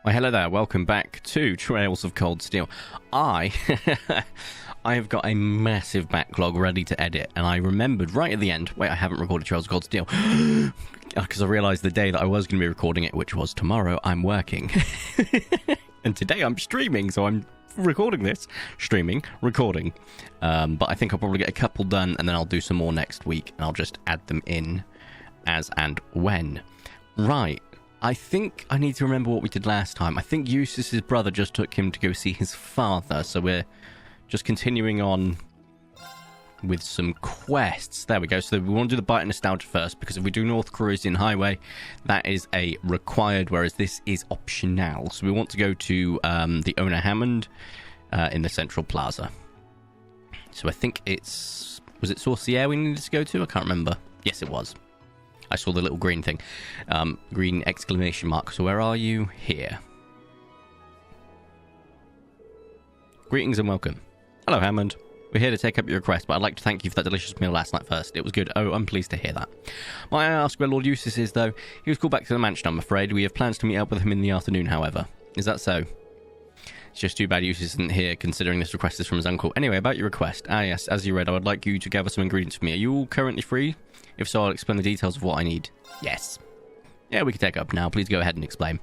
Well, hello there. Welcome back to Trails of Cold Steel. I have got a massive backlog ready to edit, and I remembered right at the end, wait, I haven't recorded Trails of Cold Steel, because I realised the day that I was going to be recording it, which was tomorrow, I'm working. And today I'm streaming, so I'm recording this. Streaming, recording. But I think I'll probably get a couple done, and then I'll do some more next week, and I'll just add them in as and when. Right. I think I need to remember what we did last time. I think Eustace's brother just took him to go see his father, so we're just continuing on with some quests. There we go. So we want to do the Bite of Nostalgia first, because if we do North Coruscant Highway, that is a required, whereas this is optional. So we want to go to the owner Hammond in the Central Plaza. So I think it's... was it Sorcier we needed to go to? I can't remember. Yes, it was. I saw the little green thing. Green exclamation mark. So where are you? Here. Greetings and welcome. Hello, Hammond. We're here to take up your request, but I'd like to thank you for that delicious meal last night first. It was good. Oh, I'm pleased to hear that. Might I ask where Lord Eustace is, though? He was called back to the mansion, I'm afraid. We have plans to meet up with him in the afternoon, however. Is that so? It's just too bad Eustace isn't here, considering this request is from his uncle. Anyway, about your request. Ah, yes, as you read, I would like you to gather some ingredients for me. Are you all currently free? If so, I'll explain the details of what I need. Yes. Yeah, we can take it up now. Please go ahead and explain.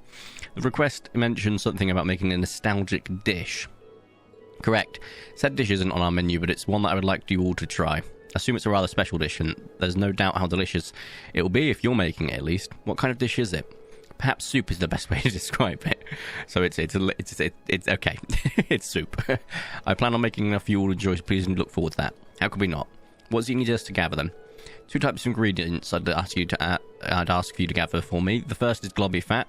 The request mentions something about making a nostalgic dish. Correct. Said dish isn't on our menu, but it's one that I would like you all to try. I assume it's a rather special dish, and there's no doubt how delicious it will be if you're making it, at least. What kind of dish is it? Perhaps soup is the best way to describe it. So it's okay. It's soup. I plan on making enough for you all to enjoy, so please look forward to that. How could we not? What do you need us to gather then? 2 types of ingredients I'd ask for you to gather for me. The first is globby fat,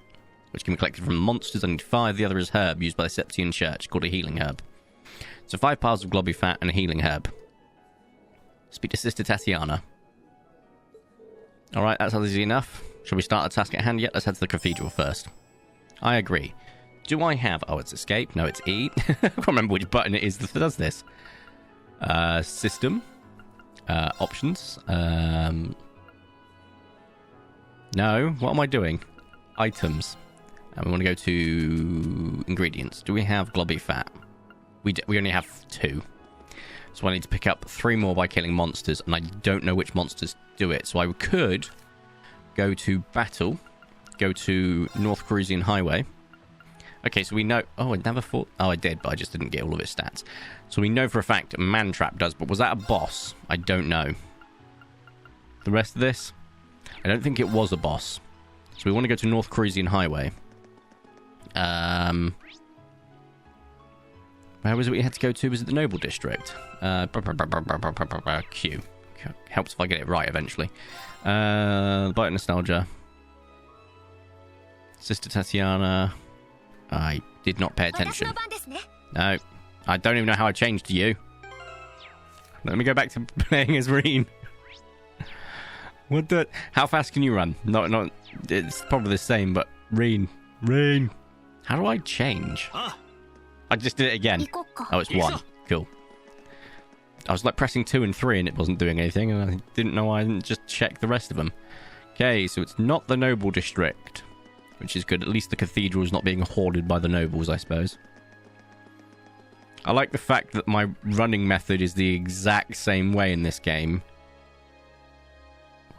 which can be collected from monsters. I need 5. The other is herb used by the Septian Church, called a healing herb. So 5 piles of globby fat and a healing herb. Speak to Sister Tatiana. Alright, that's easy enough. Shall we start the task at hand yet? Let's head to the cathedral first. I agree. Do I have... oh, it's escape. No, it's E. I can't remember which button it is that does this. System. Options. No, what am I doing? Items. And we want to go to ingredients. Do we have globby fat? We only have 2. So I need to pick up 3 more by killing monsters, and I don't know which monsters do it. So I could go to battle, go to North Coruscant Highway. Okay, so we know... oh, I never thought... oh, I did, but I just didn't get all of its stats. So we know for a fact Mantrap does, but was that a boss? I don't know. The rest of this? I don't think it was a boss. So we want to go to North Coruscant Highway. Where was it we had to go to? Was it the Noble District? Q. Helps if I get it right eventually. Bite of Nostalgia. Sister Tatiana. I did not pay attention. No. I don't even know how I changed to you. Let me go back to playing as Reen. What the... how fast can you run? Not... it's probably the same, but... Reen. How do I change? I just did it again. Oh, it's 1. Cool. I was like pressing 2 and 3 and it wasn't doing anything, and I didn't know I didn't just check the rest of them. Okay, so it's not the Noble District, which is good. At least the cathedral is not being hoarded by the nobles, I suppose. I like the fact that my running method is the exact same way in this game.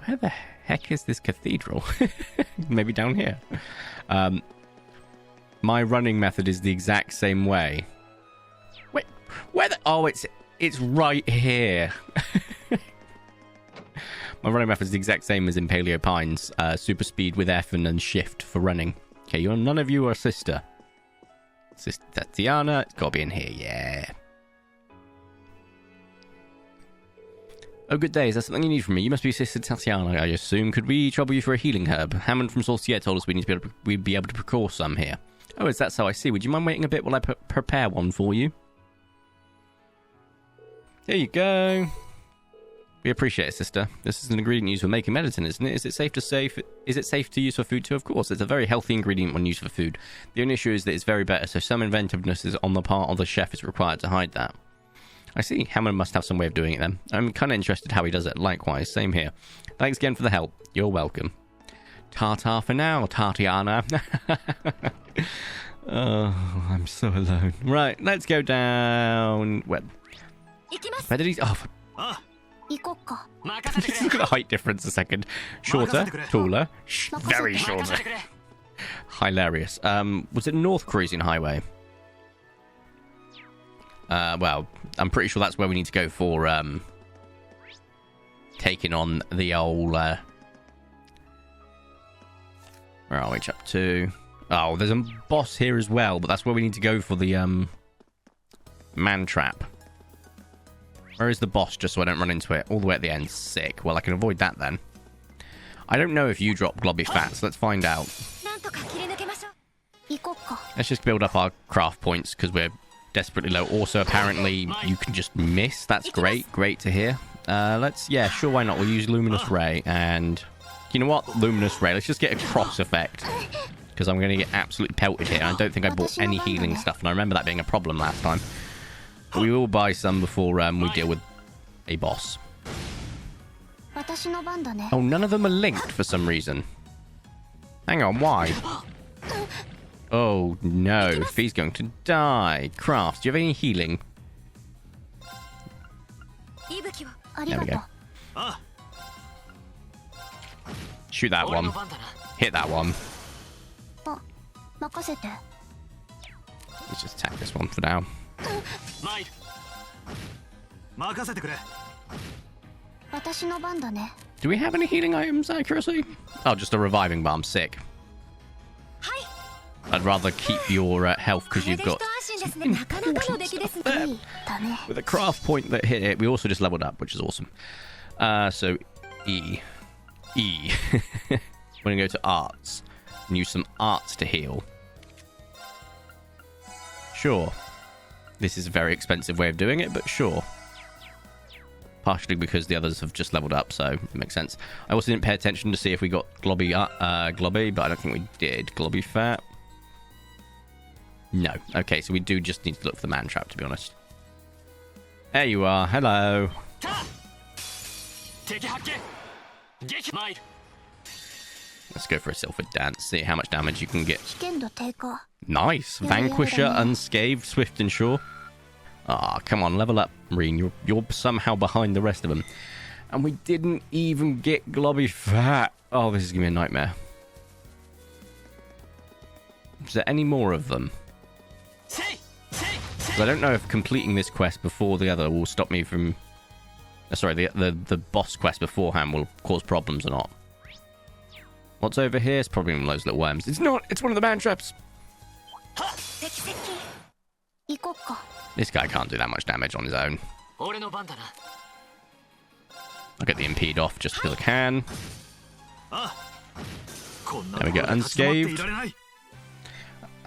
Where the heck is this cathedral? Maybe down here. My running method is the exact same way. Wait, where the... oh, it's right here. My running method is the exact same as in Paleo Pines. Super speed with F and then shift for running. Okay, none of you are sister. Sister Tatiana, it's got to be in here, yeah. Oh, good day. Is there something you need from me? You must be Sister Tatiana, I assume. Could we trouble you for a healing herb? Hammond from Sorcier told us we'd be able to procure some here. Oh, is that so? I see. Would you mind waiting a bit while I prepare one for you? There you go. We appreciate it, sister. This is an ingredient used for making medicine, isn't it? Is it safe to use for food too? Of course. It's a very healthy ingredient when used for food. The only issue is that it's very bitter, so some inventiveness is on the part of the chef is required to hide that. I see. Hammond must have some way of doing it then. I'm kind of interested how he does it. Likewise. Same here. Thanks again for the help. You're welcome. Ta-ta for now, Tatiana. Oh, I'm so alone. Right, let's go down. Where did he? Oh, look at the height difference a second. Shorter, taller, very shorter. Hilarious. Was it North Cruising Highway? Well, I'm pretty sure that's where we need to go for taking on the old. Where are we up to? Oh, there's a boss here as well, but that's where we need to go for the man trap. Where is the boss, just so I don't run into it? All the way at the end. Sick. Well, I can avoid that then. I don't know if you drop globby fat, so let's find out. Let's just build up our craft points, because we're desperately low. Also, apparently, you can just miss. That's great. Great to hear. Yeah, sure, why not? We'll use Luminous Ray, and... You know what? Luminous Ray. Let's just get a cross effect, because I'm going to get absolutely pelted here. I don't think I bought any healing stuff, and I remember that being a problem last time. But we will buy some before we deal with a boss. Oh, none of them are linked for some reason. Hang on, why? Oh, no. Fee's going to die. Crafts, do you have any healing? There we go. Shoot that one. Hit that one. Let's just attack this one for now. Do we have any healing items, accuracy? Oh, just a reviving balm. Sick. I'd rather keep your health because you've got with a craft point that hit it. We also just leveled up, which is awesome. So E. We're gonna go to arts and use some arts to heal. Sure. This is a very expensive way of doing it, but sure. Partially because the others have just leveled up, so it makes sense. I also didn't pay attention to see if we got globby, but I don't think we did. Globby fat. No. Okay, so we do just need to look for the man trap, to be honest. There you are. Hello. Let's go for a silver dance. See how much damage you can get. Nice. Vanquisher, unscathed, swift and sure. Ah, come on, level up, Reen. You're somehow behind the rest of them. And we didn't even get globby fat. Oh, this is going to be a nightmare. Is there any more of them? I don't know if completing this quest before the other will stop me from... Sorry, the boss quest beforehand will cause problems or not. What's over here? It's probably one of those little worms. It's not! It's one of the man traps! This guy can't do that much damage on his own. I'll get the impede off just because I can. There we go, unscathed.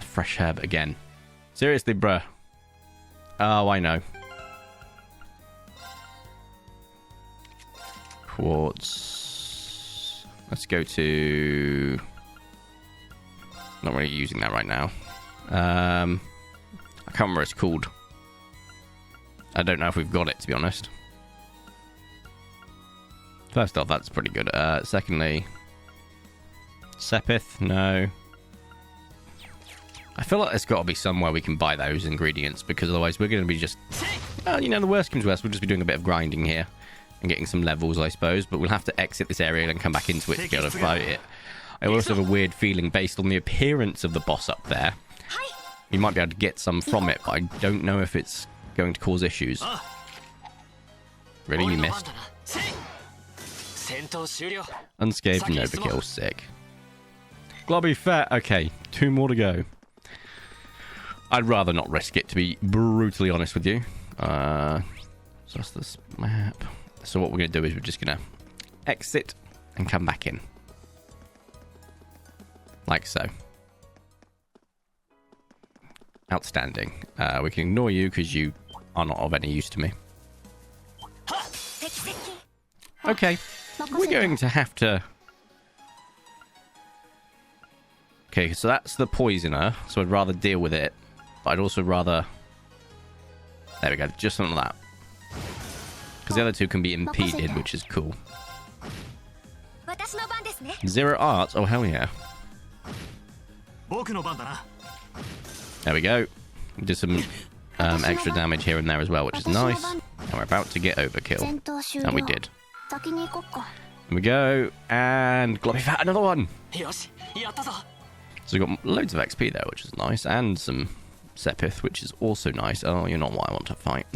Fresh herb again. Seriously, bruh. Oh, I know. Quartz. Let's go to... Not really using that right now. I can't remember what it's called. I don't know if we've got it, to be honest. First off, that's pretty good. Secondly... Sepith? No. I feel like there's got to be somewhere we can buy those ingredients, because otherwise we're going to be just... Well, you know, the worst comes to worst, we'll just be doing a bit of grinding here. And getting some levels, I suppose. But we'll have to exit this area and come back into it to be able to fight it. I also have a weird feeling, based on the appearance of the boss up there, we might be able to get some from it, but I don't know if it's going to cause issues. Really? You missed? Unscathed, no kill. Sick. Globby fat. Okay, 2 more to go. I'd rather not risk it, to be brutally honest with you. So that's this map. So what we're going to do is we're just going to exit and come back in. Like so. Outstanding. We can ignore you because you are not of any use to me. Okay. We're going to have to... Okay, so that's the poisoner. So I'd rather deal with it. But I'd also rather... There we go. Just something like that. Because the other two can be impeded, which is cool. 0 art? Oh, hell yeah. There we go. We did some extra damage here and there as well, which is nice. And we're about to get overkill. And we did. Here we go. And Globby Fat, another one. So we got loads of XP there, which is nice. And some Sepith, which is also nice. Oh, you're not what I want to fight.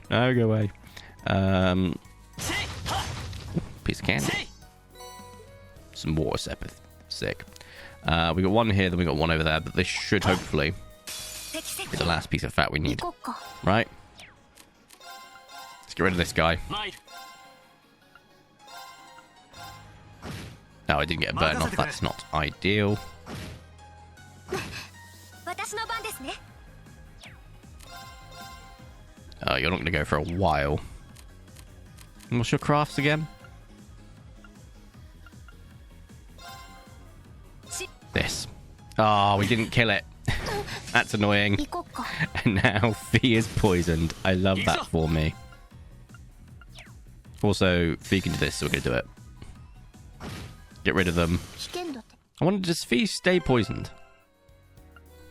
No, go away. Piece of candy. Some water Sepith. Sick. We got one here, then we got one over there, but this should hopefully be the last piece of fat we need. Right? Let's get rid of this guy. No, I didn't get a burn off. That's not ideal. You're not going to go for a while. What's your crafts again? This. Oh, we didn't kill it. That's annoying. And now Fee is poisoned. I love that for me. Also, Fee can do this, so we're going to do it. Get rid of them. I wonder, does Fee stay poisoned?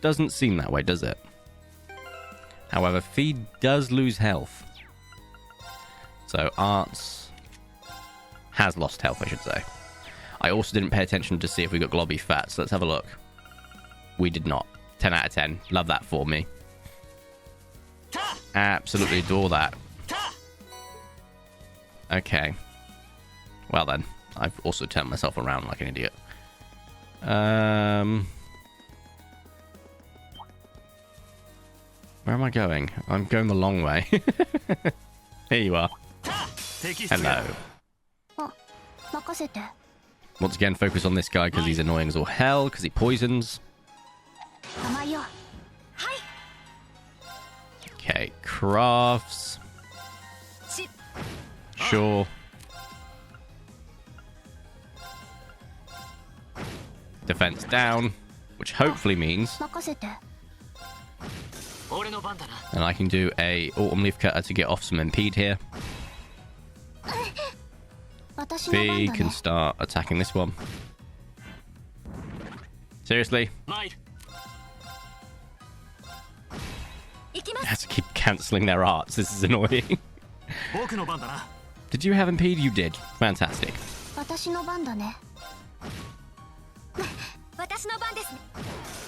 Doesn't seem that way, does it? However, Fee does lose health. So, Arts has lost health, I should say. I also didn't pay attention to see if we got Globby Fat, so let's have a look. We did not. 10 out of 10. Love that for me. Absolutely adore that. Okay. Well then, I've also turned myself around like an idiot. Where am I going? I'm going the long way. Here you are. Hello. Once again, focus on this guy because he's annoying as all hell, because he poisons. Okay, crafts. Sure. Defense down, which hopefully means... And I can do a Autumn Leaf Cutter to get off some impede here. Fee can start attacking this one. Seriously? I have to keep cancelling their arts. This is annoying. Did you have impede? You did. Fantastic.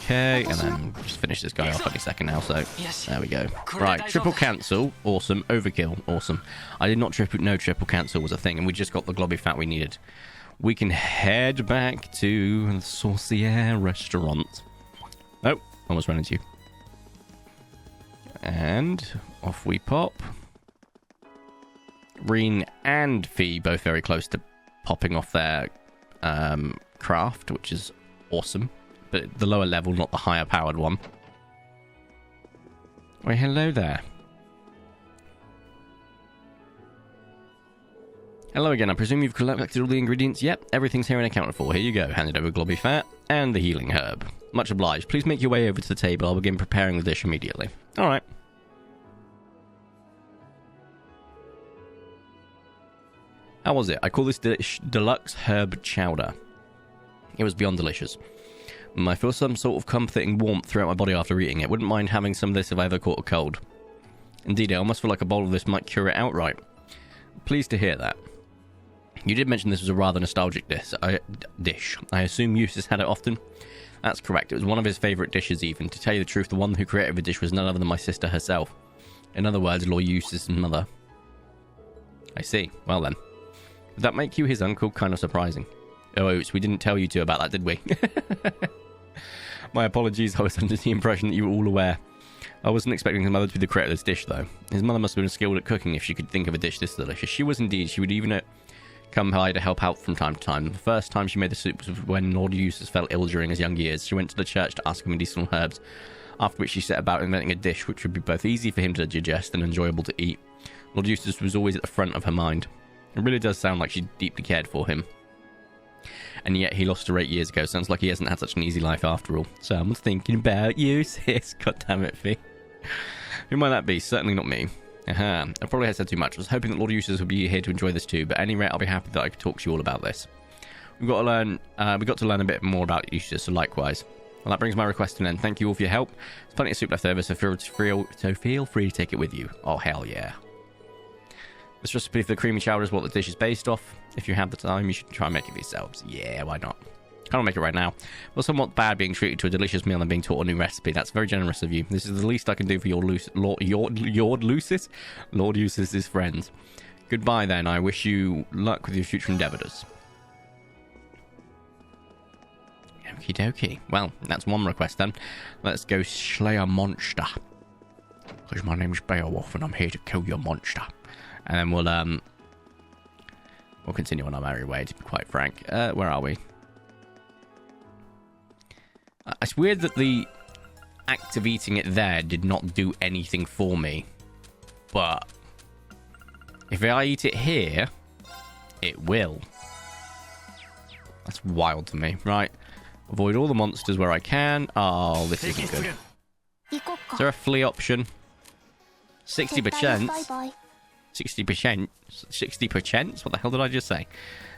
Okay, and then just finish this guy off any second now, so there we go. Right, triple cancel, awesome. Overkill, awesome. I did not know triple cancel was a thing, and we just got the Globby Fat we needed. We can head back to the Sorcière restaurant. Oh, almost ran into you. And off we pop. Reen and Fee both very close to popping off their craft, which is awesome. But the lower level, not the higher powered one. Why, hello there. Hello again. I presume you've collected all the ingredients? Yep, everything's here and accounted for. Here you go. Handed over Globby Fat and the healing herb. Much obliged. Please make your way over to the table. I'll begin preparing the dish immediately. Alright. How was it? I call this dish Deluxe Herb Chowder. It was beyond delicious. I feel some sort of comforting warmth throughout my body after eating it. Wouldn't mind having some of this if I ever caught a cold. Indeed, I almost feel like a bowl of this might cure it outright. Pleased to hear that. You did mention this was a rather nostalgic dish. I assume Eustace had it often? That's correct. It was one of his favourite dishes even. To tell you the truth, the one who created the dish was none other than my sister herself. In other words, Lord Eustace's mother. I see. Well then. Did that make you his uncle? Kind of surprising. Oh, oops, we didn't tell you two about that, did we? My apologies, I was under the impression that you were all aware. I wasn't expecting his mother to be the creator of this dish, though. His mother must have been skilled at cooking if she could think of a dish this delicious. She was indeed. She would even come by to help out from time to time. The first time she made the soup was when Lord Eustace fell ill during his young years. She went to the church to ask for medicinal herbs, after which she set about inventing a dish which would be both easy for him to digest and enjoyable to eat. Lord Eustace was always at the front of her mind. It really does sound like she deeply cared for him. And yet he lost her 8 years ago. Sounds like he hasn't had such an easy life after all. Someone's thinking about you, sis. God damn it, Fee. Who might that be? Certainly not me. Aha. I probably had said too much. I was hoping that Lord Eustace would be here to enjoy this too, but at any rate, I'll be happy that I could talk to you all about this. We got to learn a bit more about Eustace, so likewise. Well, that brings my request to an end. Thank you all for your help. There's plenty of soup left over, so feel free to take it with you. Oh, hell yeah. This recipe for the creamy chowder is what the dish is based off. If you have the time, you should try and make it for yourselves. Yeah, why not? Can't make it right now. Well, somewhat bad being treated to a delicious meal and being taught a new recipe. That's very generous of you. This is the least I can do for your Lord Eustace's friends. Goodbye then. I wish you luck with your future endeavours. Okie dokie. Well, that's one request then. Let's go slay a monster. Because my name's Beowulf and I'm here to kill your monster. And then we'll continue on our merry way, to be quite frank. Where are we? It's weird that the act of eating it there did not do anything for me. But if I eat it here, it will. That's wild to me. Right. Avoid all the monsters where I can. Oh, this isn't good. Is there a flee option? 60%? 60%? 60%? What the hell did I just say?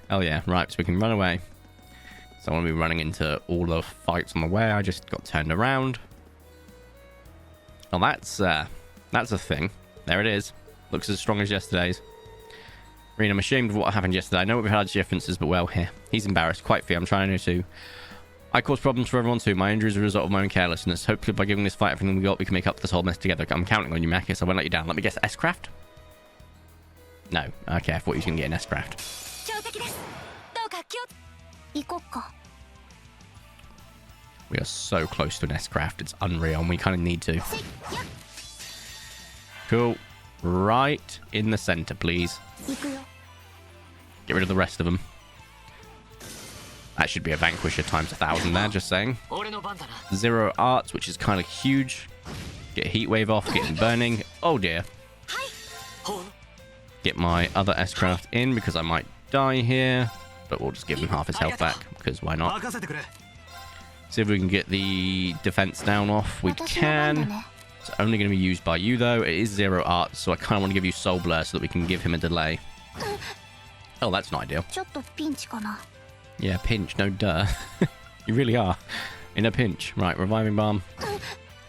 Oh yeah, right, so we can run away. So I want to be running into all the fights on the way. I just got turned around. Well, that's a thing. There it is. Looks as strong as yesterday's. Reed, I'm ashamed of what happened yesterday. I know we've had differences, but well, here. He's embarrassed. Quite fair. I'm trying to. I cause problems for everyone too. My injuries are a result of my own carelessness. Hopefully by giving this fight everything we got, we can make up this whole mess together. I'm counting on you, Machias. I won't let you down. Let me guess, S-Craft? No. Okay, I thought you was going to get an S-Craft. We are so close to an S-Craft. It's unreal, and we kind of need to. Cool. Right in the center, please. Get rid of the rest of them. That should be a Vanquisher times 1,000 there, just saying. 0 arts, which is kind of huge. Get Heat Wave off, get him burning. Oh dear. Get my other S-Craft in, because I might die here. But we'll just give him half his health back, because why not? See if we can get the defense down off. We can. It's only going to be used by you, though. It is 0 arts, so I kind of want to give you Soul Blur so that we can give him a delay. Oh, that's not ideal. Yeah, pinch, no duh. You really are. In a pinch. Right, Reviving Balm.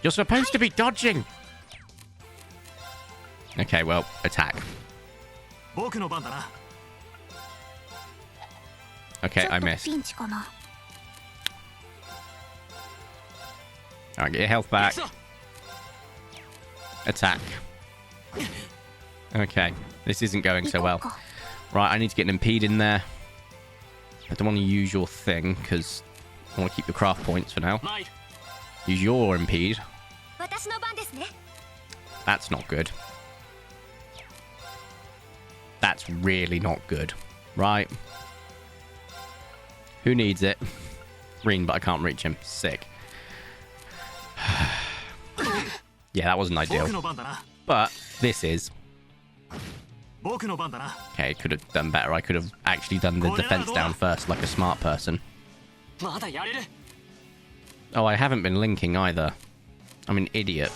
You're supposed to be dodging! Okay, well, attack. Okay, I missed. Alright, get your health back. Attack. Okay, this isn't going so well. Right, I need to get an impede in there. I don't want to use your thing, because I want to keep the craft points for now. Use your impede. That's not good. That's really not good. Right. Who needs it? Reen, but I can't reach him. Sick. Yeah, that wasn't ideal. But this is. Okay, could have done better. I could have actually done the defense down first like a smart person. Oh, I haven't been linking either. I'm an idiot.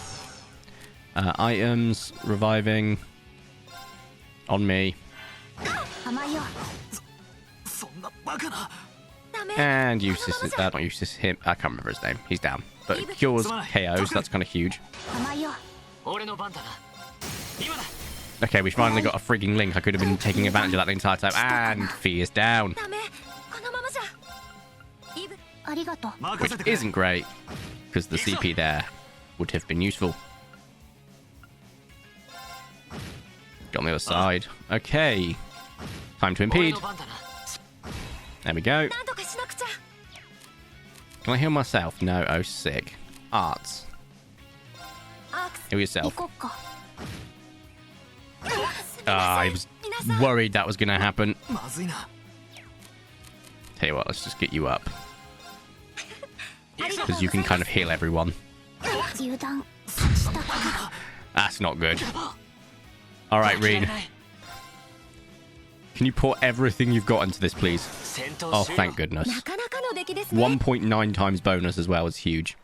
Items, reviving. On me. And Eustace, not Eustace, him. I can't remember his name. He's down. But cures KOs, that's kind of huge. Okay, we finally got a frigging link. I could have been taking advantage of that the entire time. And Fee is down. Which isn't great, because the CP there would have been useful. Get on the other side. Okay. Time to impede. There we go. Can I heal myself? No. Oh, sick. Arts. Heal yourself. I was worried that was going to happen. Tell you what, let's just get you up. Because you can kind of heal everyone. That's not good. Alright, Reed. Can you pour everything you've got into this, please? Oh, thank goodness. 1.9 times bonus as well is huge.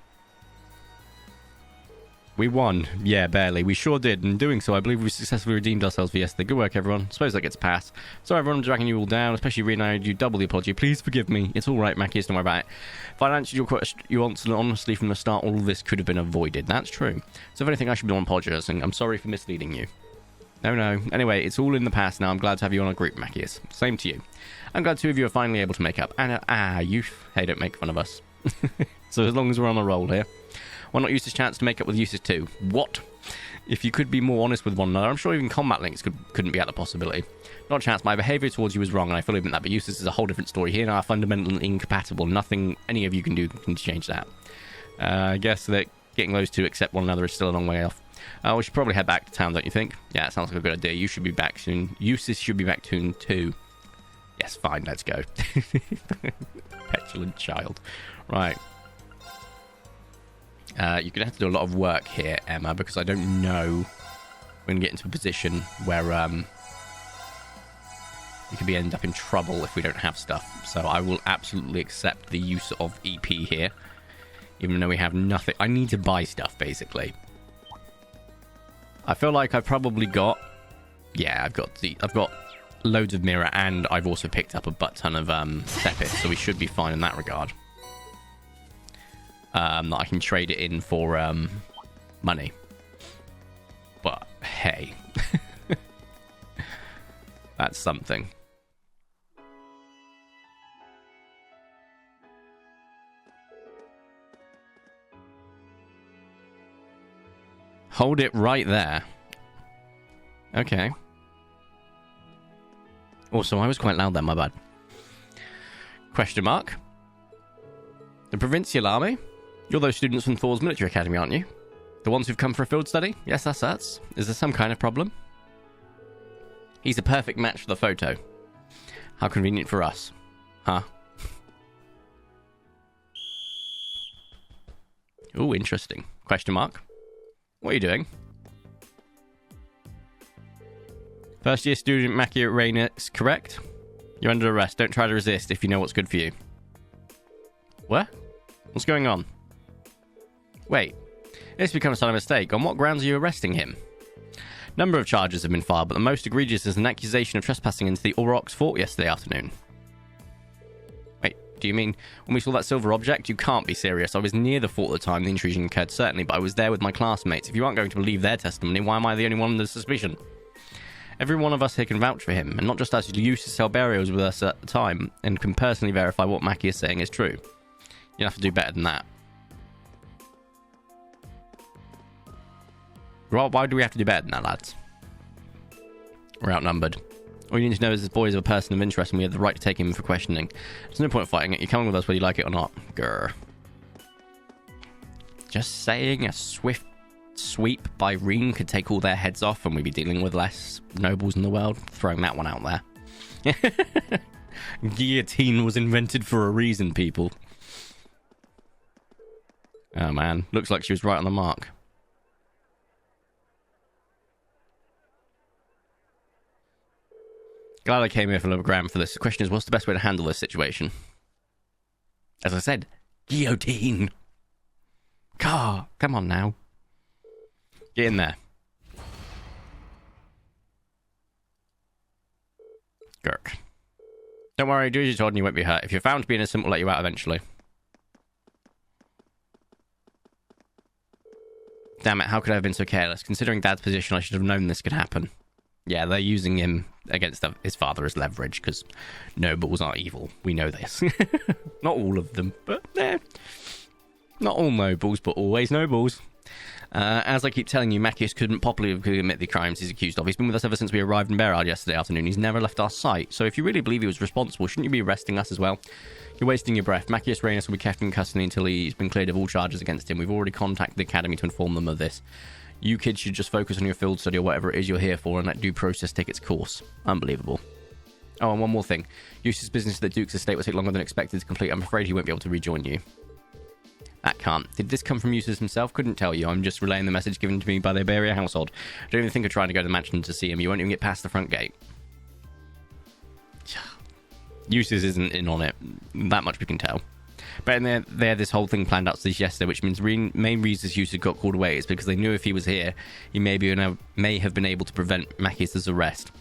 We won. Yeah, barely. We sure did. In doing so, I believe we successfully redeemed ourselves for yesterday. Good work, everyone. Suppose that gets a pass. Sorry, everyone, I'm dragging you all down, especially Rena. I do double the apology. Please forgive me. It's all right, Machias. Don't worry about it. If I answered your question, you answered honestly from the start, all of this could have been avoided. That's true. So if anything, I should be on apologizing. I'm sorry for misleading you. No. Anyway, it's all in the past now. I'm glad to have you on our group, Machias. Same to you. I'm glad two of you are finally able to make up. And, you... Hey, don't make fun of us. So as long as we're on a roll here, why not use this chance to make up with uses too? What? If you could be more honest with one another, I'm sure even combat links couldn't be out of possibility. Not a chance. My behaviour towards you was wrong, and I fully admit that, but uses is a whole different story. He and I are fundamentally incompatible. Nothing any of you can do can change that. I guess that getting those two to accept one another is still a long way off. We should probably head back to town, don't you think? Yeah, it sounds like a good idea. You should be back soon. Uses should be back soon too. Yes, fine, let's go. Petulant child. Right. You're going to have to do a lot of work here, Emma, because I don't know we're going to get into a position where we could end up in trouble if we don't have stuff. So I will absolutely accept the use of EP here, even though we have nothing. I need to buy stuff, basically. I feel like I've probably got... Yeah, I've got loads of mirror, and I've also picked up a butt ton of Thepis, so we should be fine in that regard. That I can trade it in for money. But hey, that's something. Hold it right there. Okay. Also, I was quite loud there, my bad. Question mark. The Provincial Army? You're those students from Thor's military academy, aren't you? The ones who've come for a field study? Yes, that's us. Is there some kind of problem? He's a perfect match for the photo. How convenient for us. Huh? Ooh, interesting. Question mark. What are you doing? First year student Machia Rainix, correct? You're under arrest. Don't try to resist if you know what's good for you. What? What's going on? Wait. This becomes a mistake. On what grounds are you arresting him? Number of charges have been filed, but the most egregious is an accusation of trespassing into the Aurochs fort yesterday afternoon. Wait, do you mean when we saw that silver object? You can't be serious. I was near the fort at the time the intrusion occurred, certainly, but I was there with my classmates. If you aren't going to believe their testimony, why am I the only one under suspicion? Every one of us here can vouch for him, and not just us, Lucius Celberio was with us at the time, and can personally verify what Mackie is saying is true. You have to do better than that. Well, why do we have to do better than that, lads? We're outnumbered. All you need to know is this boy is a person of interest, and we have the right to take him for questioning. There's no point fighting it. You're coming with us whether you like it or not. Grr. Just saying, a swift sweep by Reen could take all their heads off, and we'd be dealing with less nobles in the world. Throwing that one out there. Guillotine was invented for a reason, people. Oh man, looks like she was right on the mark. Glad I came here for a little gram for this. The question is, what's the best way to handle this situation? As I said, guillotine. Car, come on now. Get in there. Gurk. Don't worry, do as you're told and you won't be hurt. If you're found to be innocent, we'll let you out eventually. Damn it, how could I have been so careless? Considering Dad's position, I should have known this could happen. Yeah, they're using him against his father as leverage, because nobles are evil. We know this. Not all of them, but not all nobles, but always nobles. As I keep telling you, Machias couldn't properly admit the crimes he's accused of. He's been with us ever since we arrived in Berard yesterday afternoon. He's never left our sight. So if you really believe he was responsible, shouldn't you be arresting us as well? You're wasting your breath. Machias Reynos will be kept in custody until he's been cleared of all charges against him. We've already contacted the Academy to inform them of this. You kids should just focus on your field study or whatever it is you're here for and let due process take its course. Unbelievable. Oh, and one more thing. Eustace's business at the Duke's estate will take longer than expected to complete. I'm afraid he won't be able to rejoin you. That can't. Did this come from Eustace himself? Couldn't tell you. I'm just relaying the message given to me by the Iberia household. I don't even think of trying to go to the mansion to see him. You won't even get past the front gate. Eustace isn't in on it. That much we can tell. But in they had this whole thing planned out since yesterday, which means main reasons Yusuf got called away is because they knew if he was here, he may have been able to prevent Machias' arrest.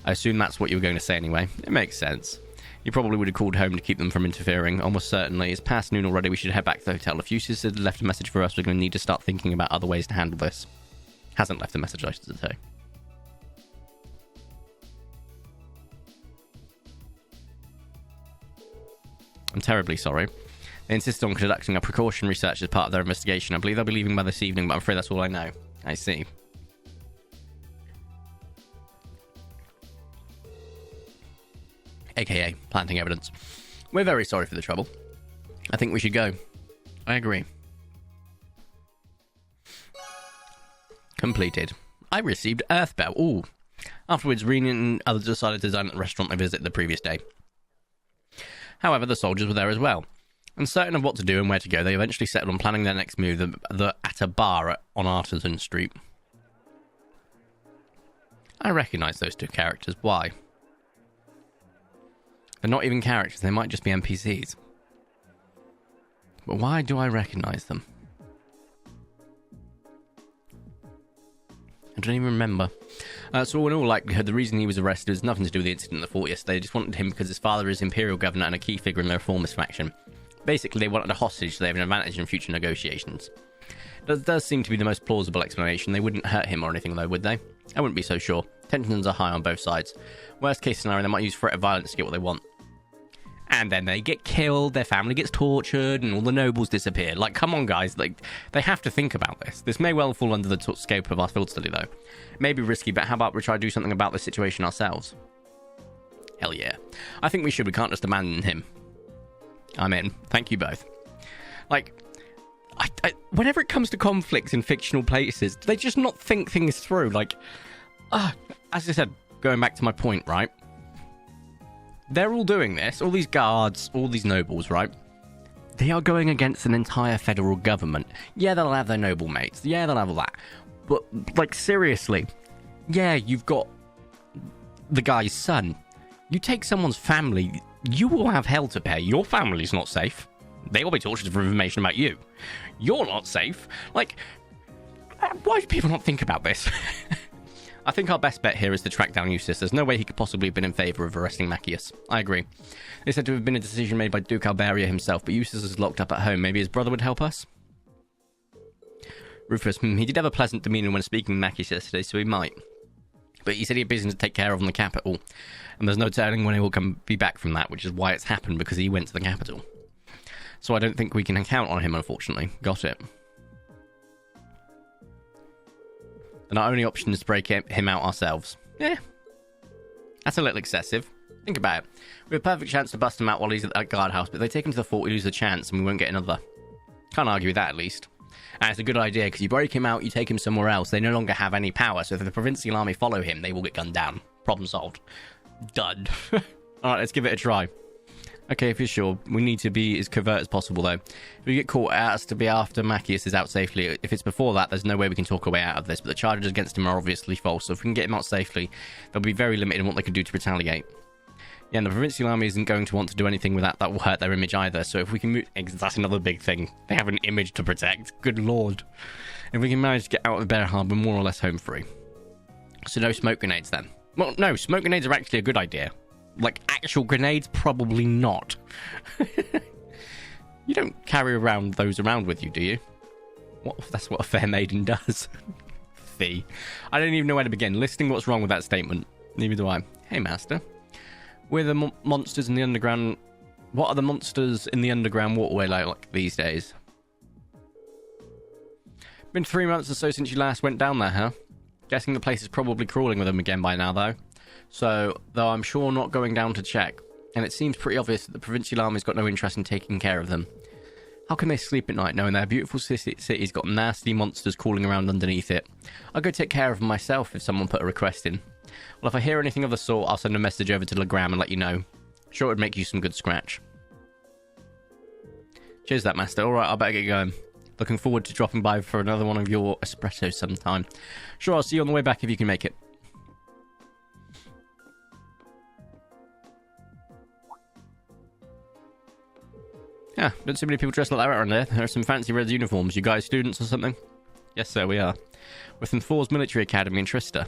I assume that's what you were going to say anyway. It makes sense. You probably would have called home to keep them from interfering. Almost certainly. It's past noon already. We should head back to the hotel. If Yusuf had left a message for us, we're going to need to start thinking about other ways to handle this. Hasn't left a message, I should say. I'm terribly sorry. They insisted on conducting a precautionary search as part of their investigation. I believe they'll be leaving by this evening, but I'm afraid that's all I know. I see. AKA planting evidence. We're very sorry for the trouble. I think we should go. I agree. Completed. I received Earthbell. Ooh. Afterwards, Reen and others decided to dine at the restaurant they visited the previous day. However, the soldiers were there as well. Uncertain of what to do and where to go, they eventually settled on planning their next move at a bar on Artisan Street. I recognise those two characters. Why? They're not even characters, they might just be NPCs. But why do I recognise them? I don't even remember. So in all likelihood, the reason he was arrested has nothing to do with the incident in the fort yesterday. They just wanted him because his father is Imperial Governor and a key figure in the reformist faction. Basically, they wanted a hostage so they have an advantage in future negotiations. That does seem to be the most plausible explanation. They wouldn't hurt him or anything though, would they? I wouldn't be so sure. Tensions are high on both sides. Worst case scenario, they might use threat of violence to get what they want. And then they get killed, their family gets tortured, and all the nobles disappear. Like, come on, guys. Like, they have to think about this. This may well fall under the scope of our field study, though. It may be risky, but how about we try to do something about this situation ourselves? Hell yeah. I think we should. We can't just abandon him. I'm in. Thank you both. Like, whenever it comes to conflicts in fictional places, do they just not think things through? Like, as I said, going back to my point, right? They're all doing this, all these guards, all these nobles, right? They are going against an entire federal government. Yeah, they'll have their noble mates. Yeah, they'll have all that. But, like, seriously, yeah, you've got the guy's son. You take someone's family, you will have hell to pay. Your family's not safe. They will be tortured for information about you. You're not safe. Like, why do people not think about this? I think our best bet here is to track down Eustace. There's no way he could possibly have been in favour of arresting Machias. I agree. They said to have been a decision made by Duke Alberia himself, but Eustace is locked up at home. Maybe his brother would help us? Rufus, he did have a pleasant demeanour when speaking with Machias yesterday, so he might. But he said he had business to take care of in the capital, and there's no telling when he will be back from that, which is why it's happened, because he went to the capital. So I don't think we can count on him, unfortunately. Got it. And our only option is to break him out ourselves. Yeah. That's a little excessive. Think about it. We have a perfect chance to bust him out while he's at that guardhouse, but if they take him to the fort, we lose the chance, and we won't get another. Can't argue with that, at least. And it's a good idea, because you break him out, you take him somewhere else, they no longer have any power, so if the provincial army follow him, they will get gunned down. Problem solved. Done. Alright, let's give it a try. Okay, if you're sure. We need to be as covert as possible, though. If we get caught, it has to be after Machias is out safely. If it's before that, there's no way we can talk our way out of this, but the charges against him are obviously false, so if we can get him out safely, they'll be very limited in what they can do to retaliate. Yeah, and the provincial army isn't going to want to do anything with that. That will hurt their image either, so if we can move... That's another big thing. They have an image to protect. Good lord. If we can manage to get out of Bear Harbour more or less home free. So no smoke grenades, then. Well, no, smoke grenades are actually a good idea. Like, actual grenades? Probably not. You don't carry those around with you, do you? That's what a fair maiden does. Fee. I don't even know where to begin. Listing what's wrong with that statement. Neither do I. Hey, master. We're the monsters in the underground... What are the monsters in the underground waterway like these days? Been 3 months or so since you last went down there, huh? Guessing the place is probably crawling with them again by now, though. So, though I'm sure not going down to check. And it seems pretty obvious that the provincial army's got no interest in taking care of them. How can they sleep at night knowing their beautiful city's got nasty monsters crawling around underneath it? I'll go take care of them myself if someone put a request in. Well, if I hear anything of the sort, I'll send a message over to Legram and let you know. Sure, it would make you some good scratch. Cheers that, master. Alright, I better get going. Looking forward to dropping by for another one of your espressos sometime. Sure, I'll see you on the way back if you can make it. Yeah, don't see many people dressed like that around there. There are some fancy red uniforms. You guys students or something? Yes, sir, we are. We're from Thor's Military Academy in Trista.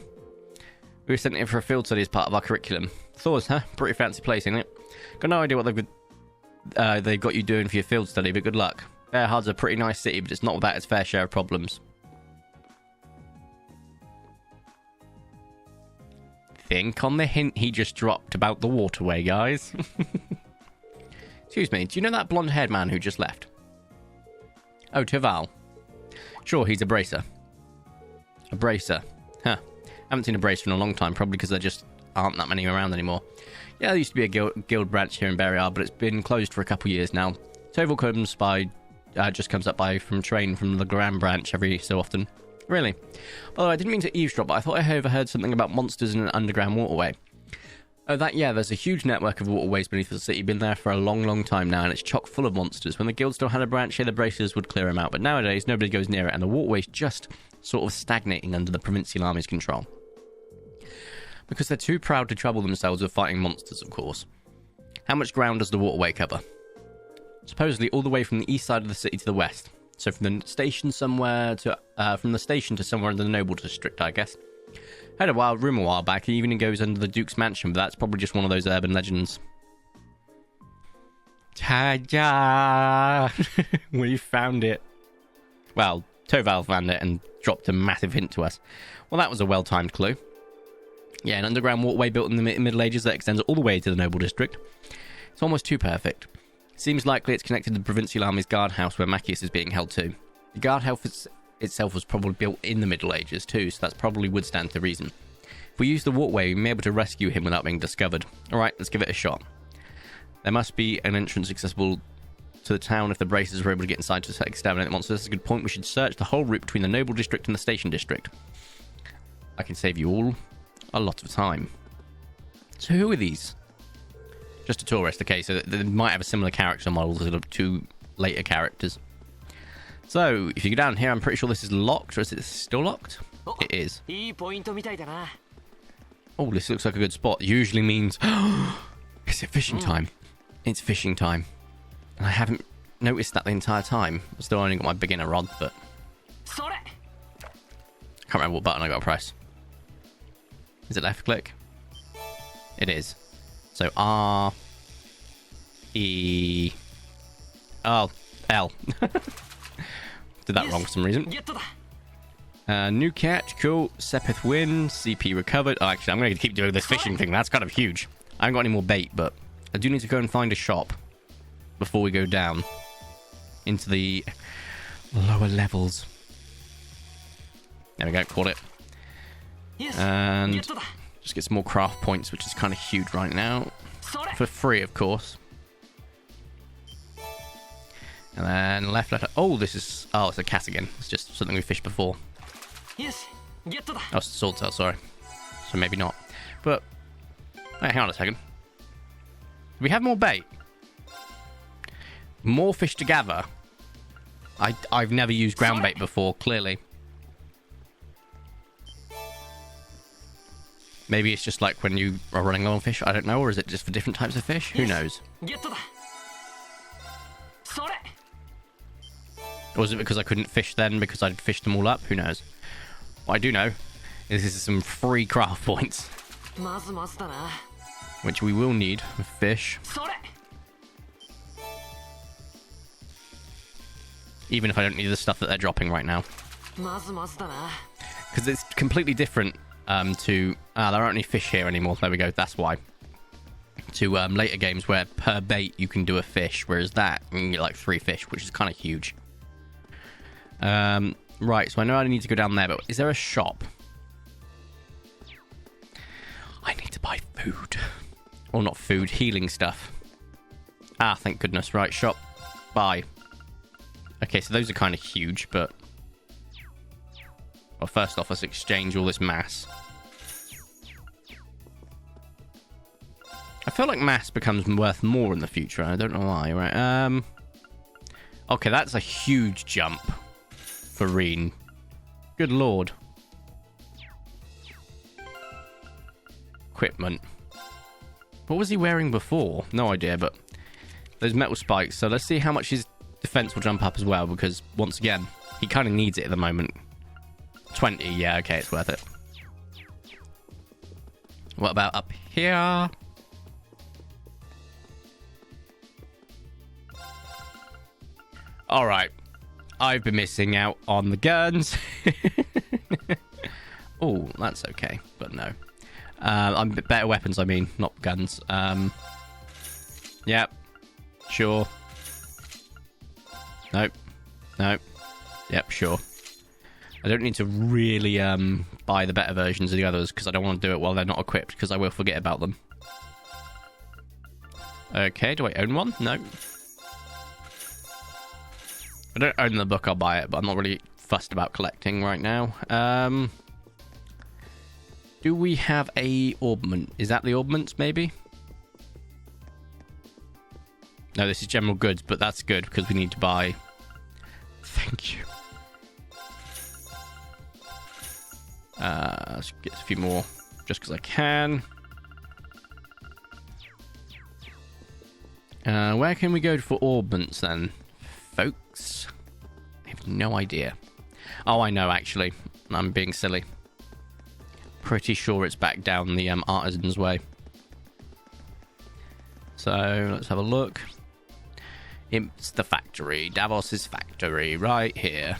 We were sent here for a field study as part of our curriculum. Thor's, huh? Pretty fancy place, ain't it? Got no idea what they've got you doing for your field study, but good luck. Bearhard's a pretty nice city, but it's not without its fair share of problems. Think on the hint he just dropped about the waterway, guys. Excuse me, do you know that blonde-haired man who just left? Oh, Terval. Sure, he's a bracer. A bracer. Huh. Haven't seen a bracer in a long time, probably because there just aren't that many around anymore. Yeah, there used to be a guild branch here in Bearhard, but it's been closed for a couple of years now. Terval comes by, just comes up by from train from the Grand branch every so often. Really? By the way, I didn't mean to eavesdrop, but I thought I overheard something about monsters in an underground waterway. Oh, there's a huge network of waterways beneath the city, been there for a long, long time now, and it's chock full of monsters. When the guild still had a branch here, the bracers would clear them out, but nowadays nobody goes near it, and the waterway's just sort of stagnating under the provincial army's control. Because they're too proud to trouble themselves with fighting monsters, of course. How much ground does the waterway cover? Supposedly all the way from the east side of the city to the west. So from the station somewhere to, from the station to somewhere in the Noble district, I guess. Heard a wild rumour a while back, it even goes under the Duke's mansion, but that's probably just one of those urban legends. Ta-da! We found it. Well, Toval found it and dropped a massive hint to us. Well, that was a well-timed clue. Yeah, an underground waterway built in the Middle Ages that extends all the way to the Noble district. It's almost too perfect. Seems likely it's connected to the provincial army's guardhouse where Machias is being held to. The guardhouse itself was probably built in the Middle Ages too, so that's probably would stand to reason. If we use the waterway, we may be able to rescue him without being discovered. Alright, let's give it a shot. There must be an entrance accessible to the town if the bracers were able to get inside to exterminate the monsters. That's a good point. We should search the whole route between the Noble district and the Station district. I can save you all a lot of time. So who are these? Just a tourist, okay, so they might have a similar character model to the two later characters. So, if you go down here, I'm pretty sure this is locked, or is it still locked? It is. Oh, this looks like a good spot. Usually means... Is it fishing time? It's fishing time. And I haven't noticed that the entire time. I've still only got my beginner rod, but... Can't remember what button I got to press. Is it left click? It is. So R... E... Oh, L. Did that wrong for some reason. New catch, cool. Sepith win, CP recovered. Oh, actually, I'm going to keep doing this fishing thing. That's kind of huge. I haven't got any more bait, but I do need to go and find a shop before we go down into the lower levels. There we go, caught it. And just get some more craft points, which is kind of huge right now. For free, of course. And then left. Oh, this is... Oh, it's a cat again. It's just something we fished before. Oh, it's a swordtail, sorry. So maybe not. But... Hey, hang on a second. Do we have more bait? More fish to gather. I've never used ground bait before, clearly. Maybe it's just like when you are running low on fish. I don't know. Or is it just for different types of fish? Who knows? Or was it because I couldn't fish then because I'd fished them all up? Who knows? What I do know is this is some free craft points. Which we will need with fish. Even if I don't need the stuff that they're dropping right now. Because it's completely different to... there aren't any fish here anymore. There we go. That's why. To later games where per bait you can do a fish. Whereas that, you can get like 3 fish, which is kind of huge. Right, so I know I need to go down there, but is there a shop? I need to buy food. Or not food, healing stuff. Ah, thank goodness. Right, shop. Buy. Okay, so those are kind of huge, but... Well, first off, let's exchange all this mass. I feel like mass becomes worth more in the future. I don't know why, right? Okay, that's a huge jump for Reen. Good lord. Equipment. What was he wearing before? No idea, but those metal spikes. So let's see how much his defense will jump up as well, because once again, he kind of needs it at the moment. 20, yeah, okay, it's worth it. What about up here? Alright, I've been missing out on the guns. Oh, that's okay, but no. I'm better weapons, I mean, not guns. Yep, sure. Nope, nope. Yep, sure. I don't need to really buy the better versions of the others, because I don't want to do it while they're not equipped, because I will forget about them. Okay, do I own one? No. I don't own the book, I'll buy it, but I'm not really fussed about collecting right now. Do we have a orbment? Is that the orbments, maybe? No, this is general goods, but that's good, because we need to buy... Thank you. Let's get a few more, just because I can. Where can we go for orbments, then? Folks, I have no idea. Oh, I know, actually. I'm being silly. Pretty sure it's back down the Artisan's Way. So, let's have a look. It's the factory. Davos's factory, right here.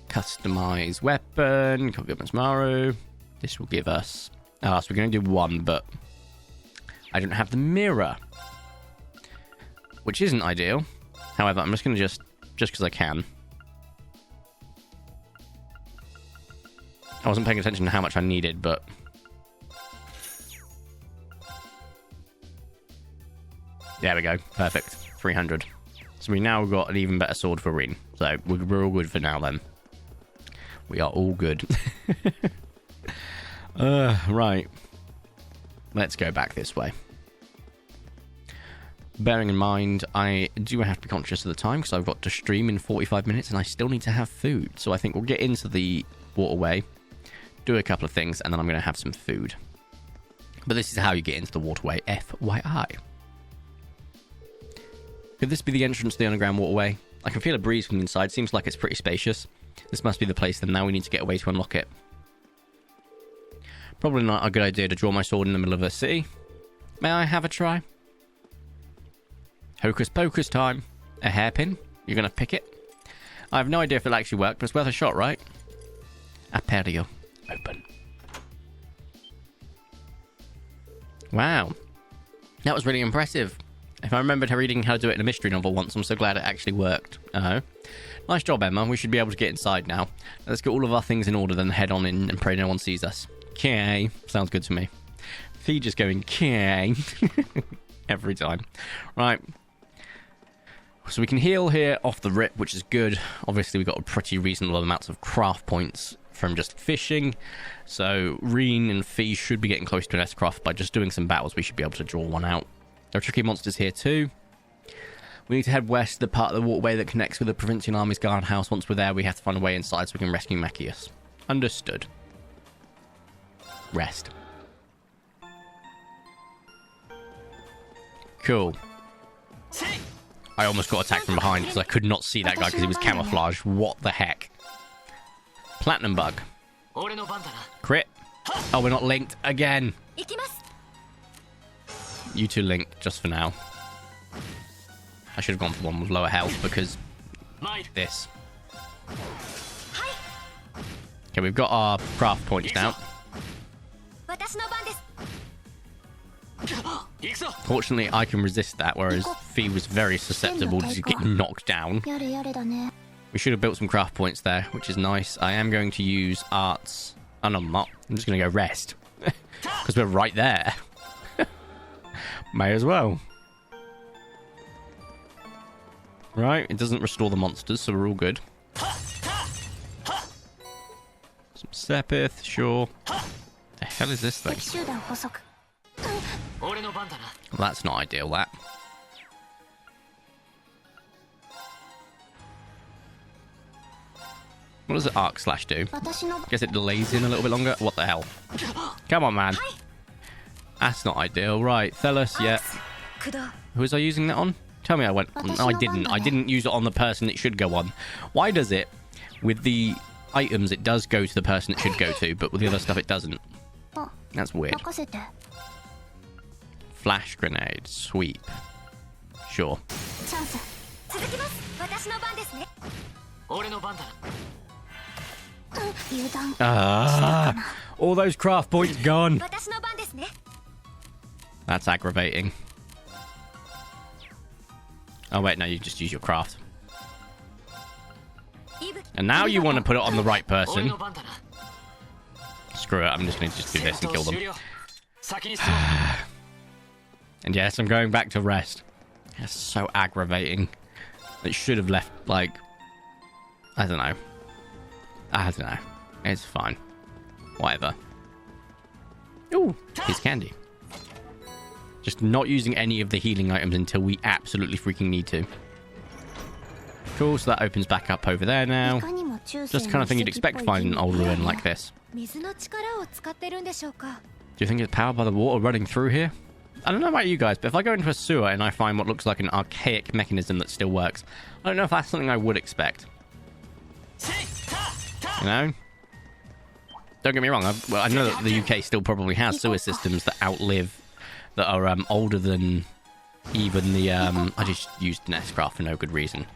Customize weapon. Copy up Maru. This will give us... Oh, so we're going to do one, but... I don't have the mirror. Which isn't ideal. However, I'm just going to just because I can. I wasn't paying attention to how much I needed, but... There we go. Perfect. 300. So we now got an even better sword for Reen. So we're all good for now, then. We are all good. Right. Let's go back this way. Bearing in mind, I do have to be conscious of the time, because I've got to stream in 45 minutes, and I still need to have food. So I think we'll get into the waterway, do a couple of things, and then I'm going to have some food. But this is how you get into the waterway, FYI. Could this be the entrance to the underground waterway? I can feel a breeze from the inside. Seems like it's pretty spacious. This must be the place, then now we need to get away to unlock it. Probably not a good idea to draw my sword in the middle of a city. May I have a try? Hocus pocus time. A hairpin? You're going to pick it? I have no idea if it'll actually work, but it's worth a shot, right? Aperio. Open. Wow. That was really impressive. If I remembered reading how to do it in a mystery novel once, I'm so glad it actually worked. Nice job, Emma. We should be able to get inside now. Let's get all of our things in order, then head on in and pray no one sees us. Okay. Sounds good to me. Fee just going, okay. Every time. Right. So we can heal here off the rip, which is good. Obviously, we got a pretty reasonable amount of craft points from just fishing. So Reen and Fee should be getting close to an S-craft. By just doing some battles, we should be able to draw one out. There are tricky monsters here too. We need to head west to the part of the waterway that connects with the Provincial Army's guardhouse. Once we're there, we have to find a way inside so we can rescue Machias. Understood. Rest. Cool. I almost got attacked from behind because I could not see that guy because he was camouflaged. What the heck? Platinum bug. Crit. Oh, we're not linked again. You two linked just for now. I should have gone for one with lower health because this. Okay, we've got our craft points now. Fortunately, I can resist that, whereas Fee was very susceptible to getting knocked down. We should have built some craft points there, which is nice. I am going to use arts. Oh, no, I'm not. I'm just going to go rest. Because we're right there. May as well. Right, it doesn't restore the monsters, so we're all good. Some Sepith, sure. The hell is this thing? Well, that's not ideal, that. What does the arc slash do? Guess it delays in a little bit longer. What the hell? Come on, man. That's not ideal. Right, Thelos, yeah. Who was I using that on? Tell me I went... No, I didn't. I didn't use it on the person it should go on. Why does it? With the items, it does go to the person it should go to, but with the other stuff, it doesn't. That's weird. Flash grenade. Sweep. Sure. All those craft points gone. That's aggravating. Oh wait, no, you just use your craft. And now you want to put it on the right person. Screw it, I'm just going to just do this and kill them. And yes, I'm going back to rest. That's so aggravating. It should have left, like... I don't know. It's fine. Whatever. Ooh, here's candy. Just not using any of the healing items until we absolutely freaking need to. Cool, so that opens back up over there now. Just the kind of thing you'd expect to find an old ruin like this. Do you think it's powered by the water running through here? I don't know about you guys, but if I go into a sewer and I find what looks like an archaic mechanism that still works, I don't know if that's something I would expect. You know? Don't get me wrong, I know that the UK still probably has sewer systems that that are older than even the... I just used an S-craft for no good reason.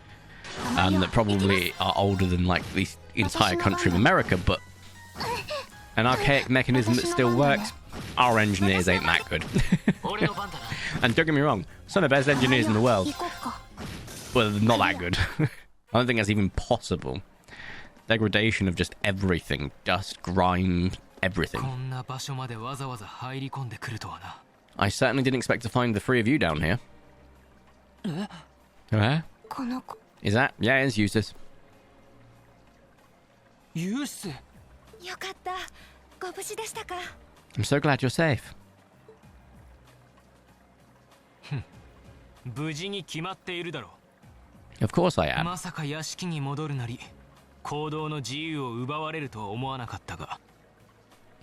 That probably are older than, like, the entire country of America, but an archaic mechanism that still works, our engineers ain't that good. And don't get me wrong, some of the best engineers in the world, well, they're not that good. I don't think that's even possible. Degradation of just everything. Dust, grime, everything. I certainly didn't expect to find the three of you down here. Is that? Yeah, it's Eustace. I'm so glad you're safe. Of course I am.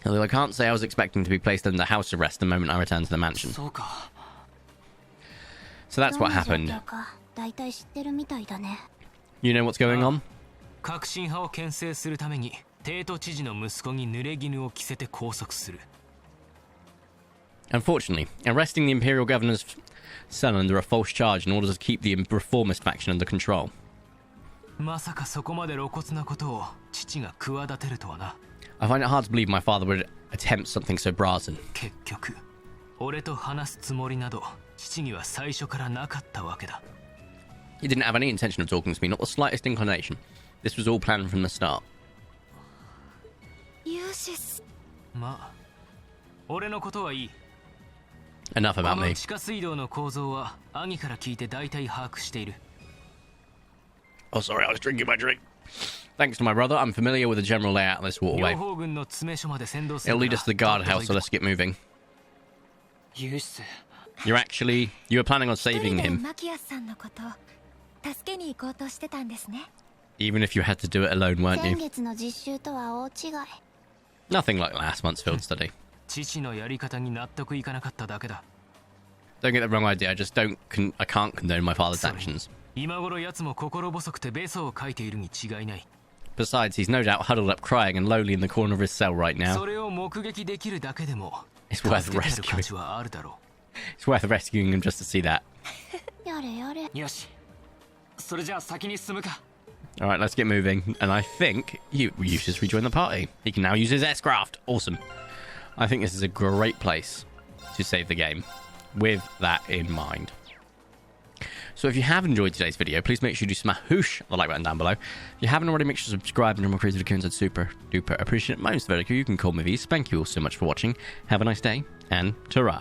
Although I can't say I was expecting to be placed under house arrest the moment I returned to the mansion. So that's what happened. You know what's going on? Unfortunately, arresting the Imperial Governor's son under a false charge in order to keep the reformist faction under control. I find it hard to believe my father would attempt something so brazen. He didn't have any intention of talking to me, not the slightest inclination. This was all planned from the start. Enough about me. Oh, sorry, I was drinking my drink. Thanks to my brother, I'm familiar with the general layout of this waterway. It'll lead us to the guardhouse, so let's get moving. You were planning on saving him. Even if you had to do it alone, weren't you? Nothing like last month's field study. Don't get the wrong idea, I just I can't condone my father's actions. Besides, he's no doubt huddled up crying and lonely in the corner of his cell right now. It's worth rescuing. It's worth rescuing him just to see that. Alright, let's get moving. And I think Eustace rejoined the party. He can now use his S-craft. Awesome. I think this is a great place to save the game with that in mind. So if you have enjoyed today's video, please make sure you smash the like button down below. If you haven't already, make sure to subscribe and more creative accounts. I'd super duper appreciate it. My name's Vertigo. You can call me V's. Thank you all so much for watching. Have a nice day and ta-ra.